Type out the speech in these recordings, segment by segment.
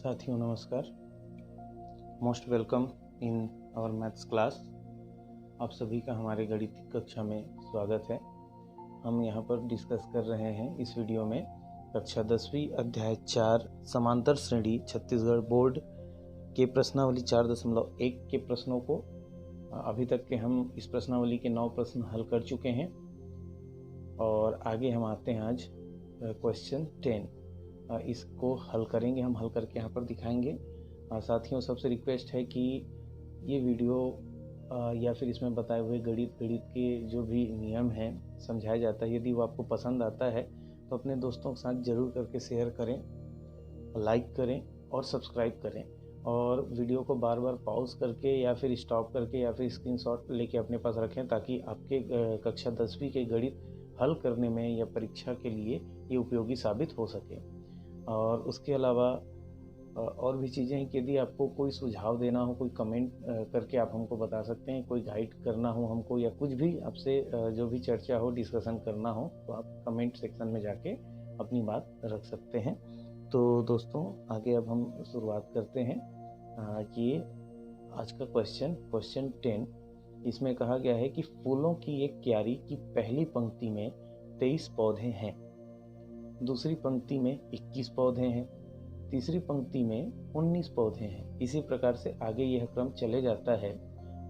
साथियों नमस्कार। Most welcome in our maths class. आप सभी का हमारे गणित कक्षा में स्वागत है। हम यहाँ पर डिस्कस कर रहे हैं इस वीडियो में कक्षा 10वीं अध्याय 4 समांतर श्रेणी छत्तीसगढ़ बोर्ड के प्रश्नावली 4.1 के प्रश्नों को अभी तक के हम इस प्रश्नावली के 9 प्रश्न हल कर चुके हैं और आगे हम आते हैं आज क्वेश्चन 10। इसको हल करेंगे, हम हल करके यहाँ पर दिखाएंगे। साथियों सबसे रिक्वेस्ट है कि ये वीडियो या फिर इसमें बताए हुए गणित के जो भी नियम हैं समझाया जाता है, यदि वो आपको पसंद आता है तो अपने दोस्तों के साथ ज़रूर करके शेयर करें, लाइक करें और सब्सक्राइब करें। और वीडियो को बार बार पॉज करके या फिर स्टॉप करके या फिर स्क्रीनशॉट लेके अपने पास रखें ताकि आपके कक्षा 10वीं के गणित हल करने में या परीक्षा के लिए ये उपयोगी साबित हो सके। और उसके अलावा और भी चीज़ें हैं कि यदि आपको कोई सुझाव देना हो, कोई कमेंट करके आप हमको बता सकते हैं, कोई गाइड करना हो हमको या कुछ भी आपसे जो भी चर्चा हो, डिस्कशन करना हो तो आप कमेंट सेक्शन में जाके अपनी बात रख सकते हैं। तो दोस्तों आगे अब हम शुरुआत करते हैं कि आज का क्वेश्चन 10। इसमें कहा गया है कि फूलों की एक क्यारी की पहली पंक्ति में 23 पौधे हैं, दूसरी पंक्ति में 21 पौधे हैं, तीसरी पंक्ति में 19 पौधे हैं। इसी प्रकार से आगे यह क्रम चले जाता है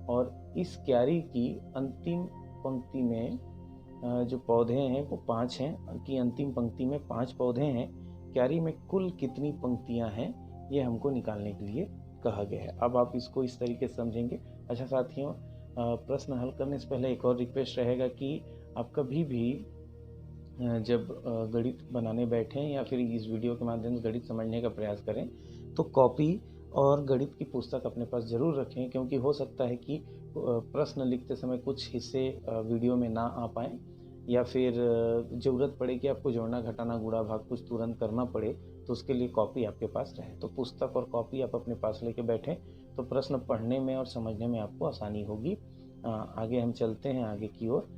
और इस क्यारी की अंतिम पंक्ति में जो पौधे हैं वो 5 हैं, कि अंतिम पंक्ति में 5 पौधे हैं। क्यारी में कुल कितनी पंक्तियां हैं ये हमको निकालने के लिए कहा गया है। अब आप इसको इस तरीके से समझेंगे। अच्छा साथियों, प्रश्न हल करने से पहले एक और रिक्वेस्ट रहेगा कि आप कभी भी जब गणित बनाने बैठें या फिर इस वीडियो के माध्यम से गणित समझने का प्रयास करें तो कॉपी और गणित की पुस्तक अपने पास ज़रूर रखें, क्योंकि हो सकता है कि प्रश्न लिखते समय कुछ हिस्से वीडियो में ना आ पाएँ या फिर ज़रूरत पड़े कि आपको जोड़ना घटाना गुणा भाग कुछ तुरंत करना पड़े, तो उसके लिए कॉपी आपके पास रहे। तो पुस्तक और कॉपी आप अपने पास लेके बैठें तो प्रश्न पढ़ने में और समझने में आपको आसानी होगी। आगे हम चलते हैं आगे की ओर।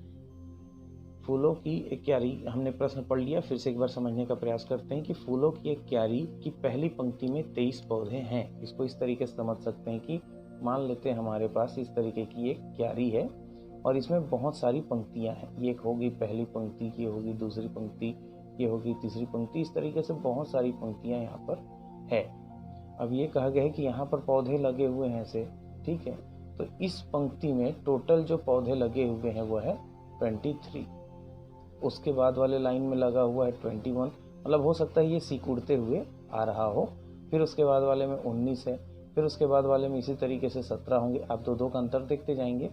फूलों की एक क्यारी, हमने प्रश्न पढ़ लिया, फिर से एक बार समझने का प्रयास करते हैं कि फूलों की एक क्यारी की पहली पंक्ति में 23 पौधे हैं। इसको इस तरीके से समझ सकते हैं कि मान लेते हैं हमारे पास इस तरीके की एक क्यारी है और इसमें बहुत सारी पंक्तियां हैं। ये होगी पहली पंक्ति, ये होगी दूसरी पंक्ति, ये होगी तीसरी पंक्ति, इस तरीके से बहुत सारी पंक्तियां यहाँ पर है। अब ये कहा गया है कि यहाँ पर पौधे लगे हुए हैं ऐसे, ठीक है। तो इस पंक्ति में टोटल जो पौधे लगे हुए हैं वो है 23। उसके बाद वाले लाइन में लगा हुआ है 21, मतलब हो सकता है ये सिकुड़ते हुए आ रहा हो। फिर उसके बाद वाले में 19 है, फिर उसके बाद वाले में इसी तरीके से 17 होंगे। आप दो का अंतर देखते जाएंगे।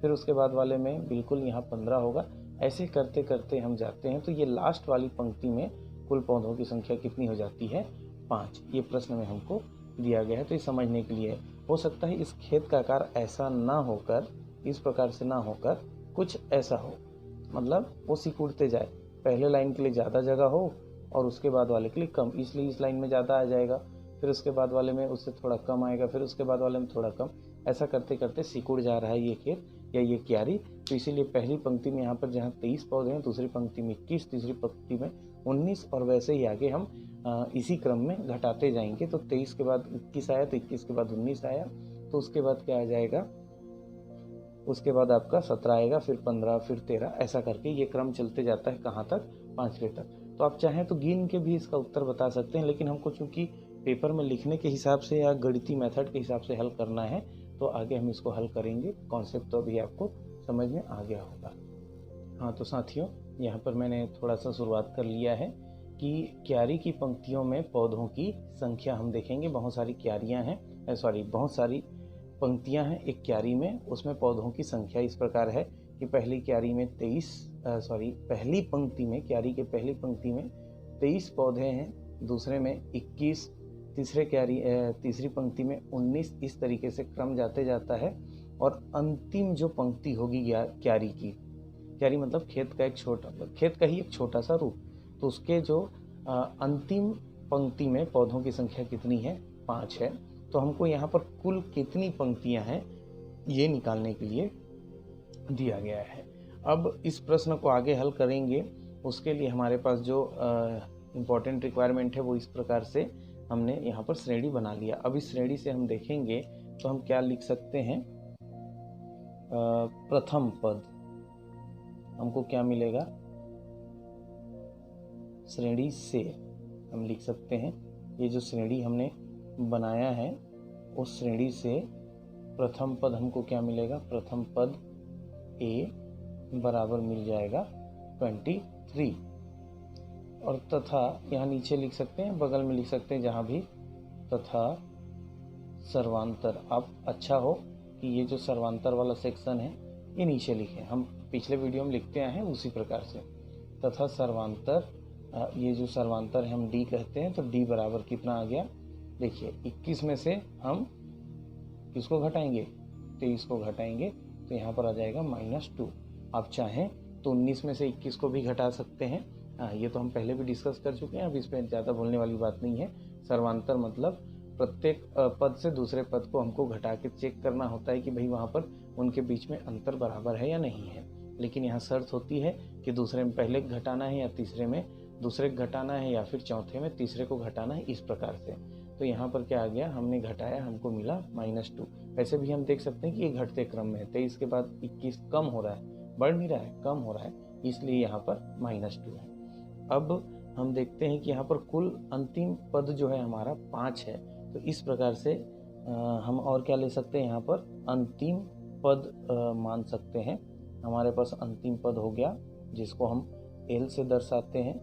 फिर उसके बाद वाले में बिल्कुल यहाँ 15 होगा। ऐसे करते करते हम जाते हैं तो ये लास्ट वाली पंक्ति में कुल पौधों की संख्या कितनी हो जाती है? 5। ये प्रश्न में हमको दिया गया है, तो ये समझने के लिए हो सकता है इस खेत का आकार ऐसा ना होकर, इस प्रकार से ना होकर कुछ ऐसा हो, मतलब वो सिकुड़ते जाए, पहले लाइन के लिए ज़्यादा जगह हो और उसके बाद वाले के लिए कम, इसलिए इस लाइन में ज़्यादा आ जाएगा, फिर उसके बाद वाले में उससे थोड़ा कम आएगा, फिर उसके बाद वाले में थोड़ा कम। ऐसा करते करते सिकुड़ जा रहा है ये खेत या ये क्यारी। तो इसीलिए पहली पंक्ति में यहाँ पर जहाँ 23 पौधे हैं, दूसरी पंक्ति में 21, तीसरी पंक्ति में 19 और वैसे ही आगे हम इसी क्रम में घटाते जाएंगे। तो 23 के बाद 21 आया, तो 21 के बाद 19 आया, तो उसके बाद क्या आ जाएगा? उसके बाद आपका 17 आएगा, फिर 15, फिर 13, ऐसा करके ये क्रम चलते जाता है कहाँ तक? 5वें तक। तो आप चाहें तो गिन के भी इसका उत्तर बता सकते हैं, लेकिन हमको चूँकि पेपर में लिखने के हिसाब से या गणितीय मेथड के हिसाब से हल करना है तो आगे हम इसको हल करेंगे। कॉन्सेप्ट तो अभी आपको समझ में आ गया होगा। हाँ तो साथियों, यहाँ पर मैंने थोड़ा सा शुरुआत कर लिया है कि क्यारी की पंक्तियों में पौधों की संख्या हम देखेंगे। बहुत सारी क्यारियाँ हैं, बहुत सारी पंक्तियां हैं एक क्यारी में, उसमें पौधों की संख्या इस प्रकार है कि पहली क्यारी में पहली पंक्ति में, क्यारी के पहली पंक्ति में 23 पौधे हैं, दूसरे में 21, तीसरी पंक्ति में 19। इस तरीके से क्रम जाते जाता है और अंतिम जो पंक्ति होगी क्यारी की, क्यारी मतलब खेत का ही एक छोटा सा रूप, तो उसके जो अंतिम पंक्ति में पौधों की संख्या कितनी है? 5 है। तो हमको यहाँ पर कुल कितनी पंक्तियाँ हैं ये निकालने के लिए दिया गया है। अब इस प्रश्न को आगे हल करेंगे, उसके लिए हमारे पास जो इम्पोर्टेंट रिक्वायरमेंट है वो इस प्रकार से हमने यहाँ पर श्रेणी बना लिया। अब इस श्रेणी से हम देखेंगे तो हम क्या लिख सकते हैं, प्रथम पद हमको क्या मिलेगा, श्रेणी से हम लिख सकते हैं, ये जो श्रेणी हमने बनाया है उस श्रेणी से प्रथम पद हमको क्या मिलेगा, प्रथम पद a बराबर मिल जाएगा 23। और तथा यहाँ नीचे लिख सकते हैं, बगल में लिख सकते हैं जहाँ भी, तथा सर्वांतर। आप अच्छा हो कि ये जो सर्वांतर वाला सेक्शन है ये नीचे लिखें, हम पिछले वीडियो में लिखते आए हैं उसी प्रकार से। तथा सर्वांतर, ये जो सर्वांतर है हम d कहते हैं, तो d बराबर कितना आ गया, देखिए 21 में से हम किसको घटाएंगे, 23 को घटाएंगे, तो यहाँ पर आ जाएगा -2। आप चाहें तो 19 में से 21 को भी घटा सकते हैं, ये तो हम पहले भी डिस्कस कर चुके हैं, अब इस पर ज़्यादा बोलने वाली बात नहीं है। सर्वांतर मतलब प्रत्येक पद से दूसरे पद को हमको घटा के चेक करना होता है कि भाई वहाँ पर उनके बीच में अंतर बराबर है या नहीं है। लेकिन यहाँ शर्त होती है कि दूसरे में पहले घटाना है या तीसरे में दूसरे घटाना है या फिर चौथे में तीसरे को घटाना है, इस प्रकार से। तो यहाँ पर क्या आ गया, हमने घटाया, हमको मिला -2। वैसे भी हम देख सकते हैं कि ये घटते क्रम में है, 23 के बाद 21 कम हो रहा है, बढ़ नहीं रहा है, कम हो रहा है, इसलिए यहाँ पर -2 है। अब हम देखते हैं कि यहाँ पर कुल अंतिम पद जो है हमारा 5 है। तो इस प्रकार से हम और क्या ले सकते हैं, यहाँ पर अंतिम पद मान सकते हैं। हमारे पास अंतिम पद हो गया जिसको हम L से दर्शाते हैं,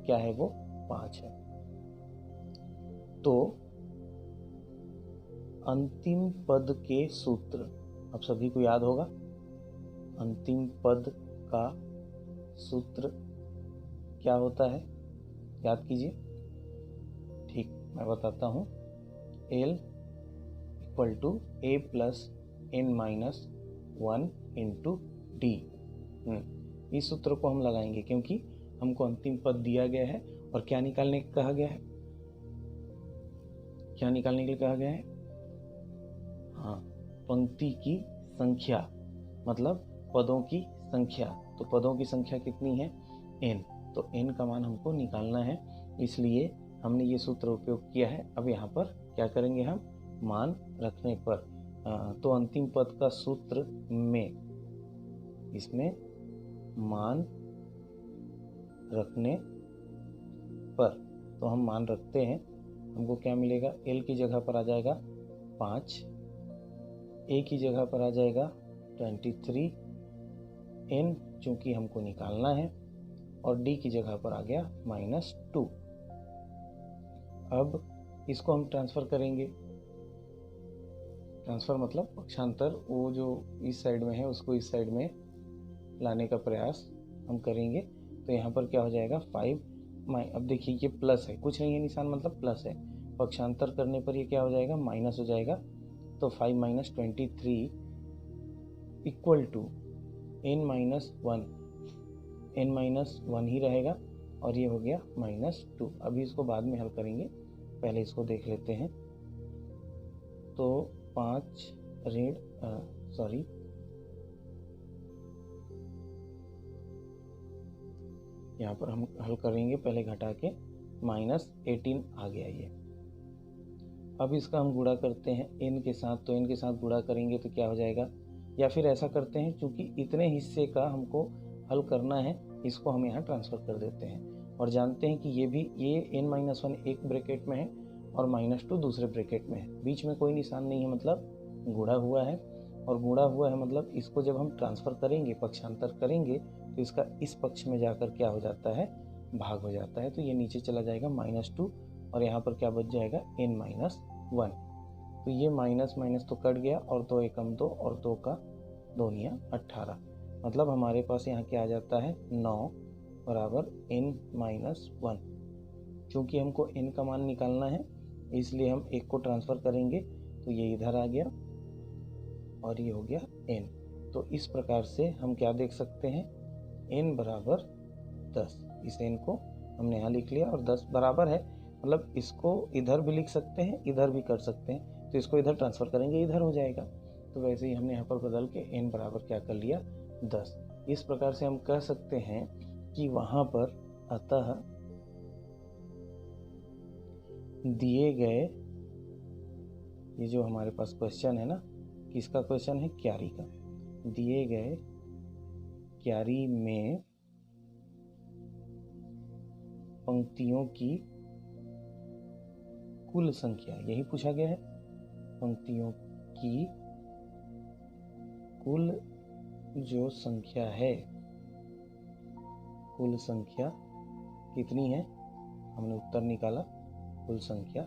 क्या है वो, 5 है। तो अंतिम पद के सूत्र अब सभी को याद होगा, अंतिम पद का सूत्र क्या होता है, याद कीजिए। ठीक, मैं बताता हूँ, L = A + n-1 × d। इस सूत्र को हम लगाएंगे क्योंकि हमको अंतिम पद दिया गया है और क्या निकालने को कहा गया है, क्या निकालने के लिए कहा गया है, हाँ, पंक्ति की संख्या, मतलब पदों की संख्या। तो पदों की संख्या कितनी है, n, तो n का मान हमको निकालना है, इसलिए हमने ये सूत्र उपयोग किया है। अब यहाँ पर क्या करेंगे, हम मान रखने पर, तो अंतिम पद का सूत्र में, इसमें मान रखने पर, तो हम मान रखते हैं, हमको क्या मिलेगा, L की जगह पर आ जाएगा 5, A की जगह पर आ जाएगा 23, N चूँकि हमको निकालना है, और D की जगह पर आ गया -2। अब इसको हम ट्रांसफ़र करेंगे, ट्रांसफ़र मतलब पक्षांतर, वो जो इस साइड में है उसको इस साइड में लाने का प्रयास हम करेंगे। तो यहाँ पर क्या हो जाएगा, 5, अब देखिए ये प्लस है, कुछ नहीं है निशान, मतलब प्लस है, पक्षांतर करने पर ये क्या हो जाएगा, माइनस हो जाएगा। तो 5 - 23 = n-1, n-1 ही रहेगा, और ये हो गया -2। अभी इसको बाद में हल करेंगे, पहले इसको देख लेते हैं। तो 5 यहाँ पर हम हल करेंगे, पहले घटा के, -18 आ गया ये। अब इसका हम गुणा करते हैं n के साथ, तो n के साथ गुणा करेंगे तो क्या हो जाएगा, या फिर ऐसा करते हैं, क्योंकि इतने हिस्से का हमको हल करना है, इसको हम यहाँ ट्रांसफ़र कर देते हैं, और जानते हैं कि ये n-1 एक ब्रैकेट में है और -2 दूसरे ब्रैकेट में है, बीच में कोई निशान नहीं है, मतलब गुणा हुआ है, और गुणा हुआ है मतलब इसको जब हम ट्रांसफ़र करेंगे, पक्षांतर करेंगे, तो इसका इस पक्ष में जाकर क्या हो जाता है, भाग हो जाता है। तो ये नीचे चला जाएगा -2, और यहाँ पर क्या बच जाएगा, n-1। तो ये माइनस माइनस तो कट गया, और 2 एकम 2, और 2 का 2 × 18, मतलब हमारे पास यहाँ क्या आ जाता है, 9 = n-1। क्योंकि हमको n का मान निकालना है, इसलिए हम 1 को ट्रांसफ़र करेंगे, तो ये इधर आ गया और ये हो गया n। तो इस प्रकार से हम क्या देख सकते हैं, n = 10। इस n को हमने यहाँ लिख लिया, और 10 बराबर है, मतलब इसको इधर भी लिख सकते हैं, इधर भी कर सकते हैं, तो इसको इधर ट्रांसफ़र करेंगे, इधर हो जाएगा। तो वैसे ही हमने यहाँ पर बदल के n बराबर क्या कर लिया, 10। इस प्रकार से हम कह सकते हैं कि वहाँ पर अतः दिए गए, ये जो हमारे पास क्वेश्चन है ना, किसका क्वेश्चन है? क्यारी का। दिए गए क्यारी में पंक्तियों की कुल संख्या, यही पूछा गया है। पंक्तियों की कुल जो संख्या है, कुल संख्या कितनी है? हमने उत्तर निकाला, कुल संख्या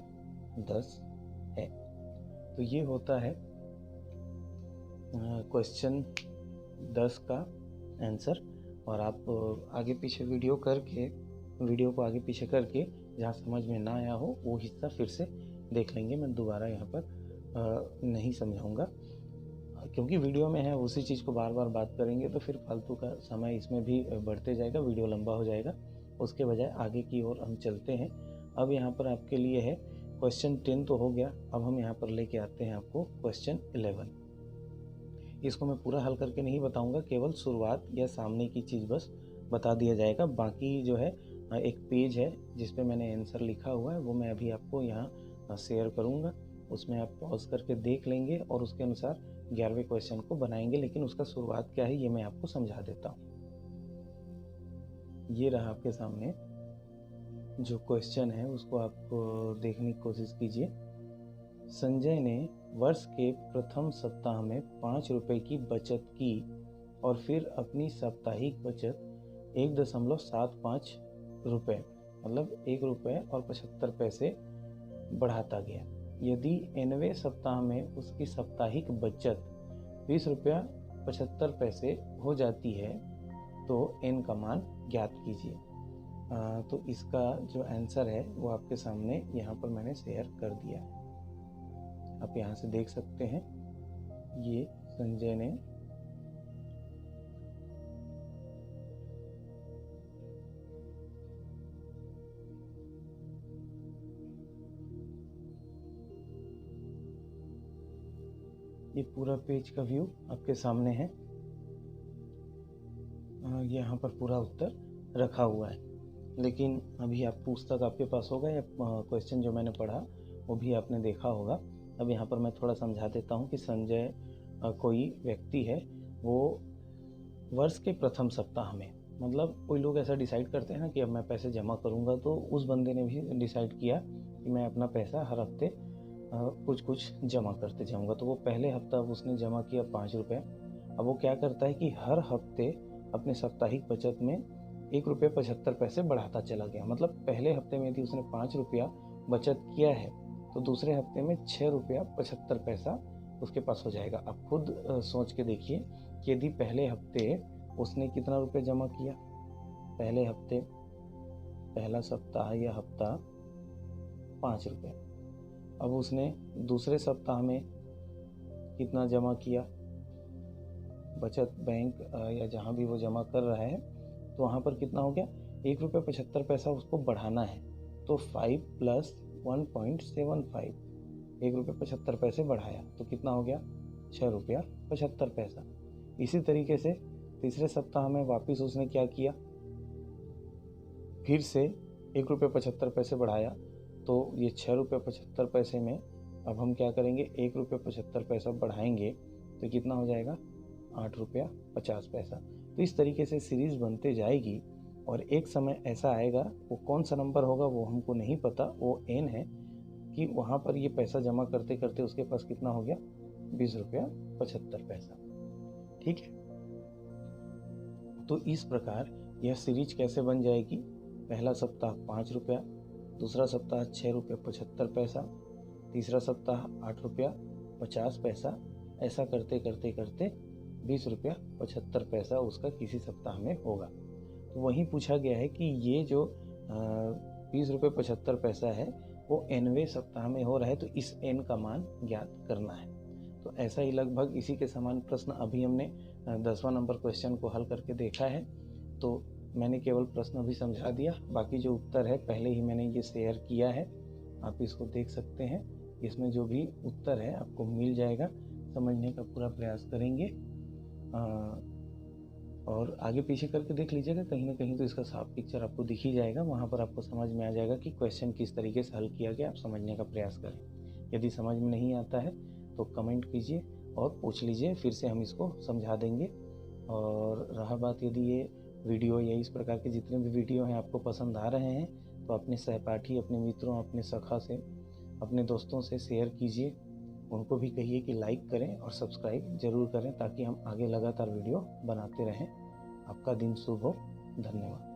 10 है। तो ये होता है क्वेश्चन 10 का आंसर। और आप आगे पीछे वीडियो को आगे पीछे करके जहाँ समझ में ना आया हो वो हिस्सा फिर से देख लेंगे। मैं दोबारा यहाँ पर नहीं समझाऊंगा, क्योंकि वीडियो में है उसी चीज़ को बार बार बात करेंगे तो फिर फालतू का समय इसमें भी बढ़ते जाएगा, वीडियो लंबा हो जाएगा। उसके बजाय आगे की ओर हम चलते हैं। अब यहाँ पर आपके लिए है क्वेश्चन 10 तो हो गया। अब हम यहाँ पर लेके आते हैं आपको क्वेश्चन 11। इसको मैं पूरा हल करके नहीं बताऊंगा, केवल शुरुआत या सामने की चीज़ बस बता दिया जाएगा। बाकी जो है एक पेज है जिस पे मैंने आंसर लिखा हुआ है, वो मैं अभी आपको यहाँ शेयर करूँगा। उसमें आप पॉज करके देख लेंगे और उसके अनुसार 11वें क्वेश्चन को बनाएंगे। लेकिन उसका शुरुआत क्या है ये मैं आपको समझा देता हूँ। ये रहा आपके सामने जो क्वेश्चन है, उसको आप देखने की कोशिश कीजिए। संजय ने वर्ष के प्रथम सप्ताह में 5 रुपए की बचत की और फिर अपनी साप्ताहिक बचत 1.75 रुपये, मतलब 1 रुपये और 75 पैसे बढ़ाता गया। यदि 9वें सप्ताह में उसकी साप्ताहिक बचत 20 रुपया 75 पैसे हो जाती है तो n का मान ज्ञात कीजिए। तो इसका जो आंसर है वो आपके सामने यहाँ पर मैंने शेयर कर दिया है। आप यहाँ से देख सकते हैं। ये संजय ने ये पूरा पेज का व्यू आपके सामने है। यहाँ पर पूरा उत्तर रखा हुआ है। लेकिन अभी आप पुस्तक आपके पास होगा या क्वेश्चन जो मैंने पढ़ा वो भी आपने देखा होगा। अब यहाँ पर मैं थोड़ा समझा देता हूँ कि संजय कोई व्यक्ति है, वो वर्ष के प्रथम सप्ताह में, मतलब कोई लोग ऐसा डिसाइड करते हैं ना कि अब मैं पैसे जमा करूँगा, तो उस बंदे ने भी डिसाइड किया कि मैं अपना पैसा हर हफ्ते कुछ जमा करते जाऊँगा। तो वो पहले हफ्ता उसने जमा किया 5 रुपये। अब वो क्या करता है कि हर हफ्ते अपने साप्ताहिक बचत में 1 रुपये 75 पैसे बढ़ाता चला गया। मतलब पहले हफ्ते में यदि उसने 5 रुपया बचत किया है तो दूसरे हफ्ते में 6 रुपया 75 पैसा उसके पास हो जाएगा। आप खुद सोच के देखिए कि यदि पहले हफ्ते उसने कितना रुपये जमा किया, पहले हफ्ते, पहला सप्ताह या हफ्ता 5 रुपये। अब उसने दूसरे सप्ताह में कितना जमा किया, बचत बैंक या जहाँ भी वो जमा कर रहा है तो वहाँ पर कितना हो गया, 1 रुपये 75 पैसा उसको बढ़ाना है। तो 5 + 1.75, 1 रुपये 75 पैसे बढ़ाया तो कितना हो गया, 6 रुपया 75 पैसा। इसी तरीके से तीसरे सप्ताह में वापस उसने क्या किया, फिर से 1 रुपये 75 पैसे बढ़ाया। तो ये 6 रुपये 75 पैसे में अब हम क्या करेंगे, 1 रुपये 75 पैसा बढ़ाएंगे तो कितना हो जाएगा, 8 रुपया 50 पैसा। तो इस तरीके से सीरीज़ बनते जाएगी और एक समय ऐसा आएगा, वो कौन सा नंबर होगा वो हमको नहीं पता, वो n है, कि वहाँ पर ये पैसा जमा करते करते उसके पास कितना हो गया, 20 रुपया 75 पैसा। ठीक है। तो इस प्रकार यह सीरीज कैसे बन जाएगी, पहला सप्ताह 5 रुपया, दूसरा सप्ताह 6 रुपये 75 पैसा, तीसरा सप्ताह 8 रुपया 50 पैसा, ऐसा करते करते करते 20 रुपया 75 पैसा उसका किसी सप्ताह में होगा। तो वहीं पूछा गया है कि ये जो 20 रुपये 75 पैसा है वो nवें सप्ताह में हो रहा है, तो इस n का मान ज्ञात करना है। तो ऐसा ही लगभग इसी के समान प्रश्न अभी हमने 10वां नंबर क्वेश्चन को हल करके देखा है। तो मैंने केवल प्रश्न भी समझा दिया, बाकी जो उत्तर है पहले ही मैंने ये शेयर किया है, आप इसको देख सकते हैं। इसमें जो भी उत्तर है आपको मिल जाएगा, समझने का पूरा प्रयास करेंगे। और आगे पीछे करके देख लीजिएगा, कहीं ना कहीं तो इसका साफ पिक्चर आपको दिख ही जाएगा। वहाँ पर आपको समझ में आ जाएगा कि क्वेश्चन किस तरीके से हल किया गया। आप समझने का प्रयास करें। यदि समझ में नहीं आता है तो कमेंट कीजिए और पूछ लीजिए, फिर से हम इसको समझा देंगे। और रहा बात, यदि ये वीडियो या इस प्रकार के जितने भी वीडियो हैं आपको पसंद आ रहे हैं तो अपने सहपाठी, अपने मित्रों, अपने सखा से, अपने दोस्तों से शेयर कीजिए। उनको भी कहिए कि लाइक करें और सब्सक्राइब ज़रूर करें, ताकि हम आगे लगातार वीडियो बनाते रहें। आपका दिन शुभ हो। धन्यवाद।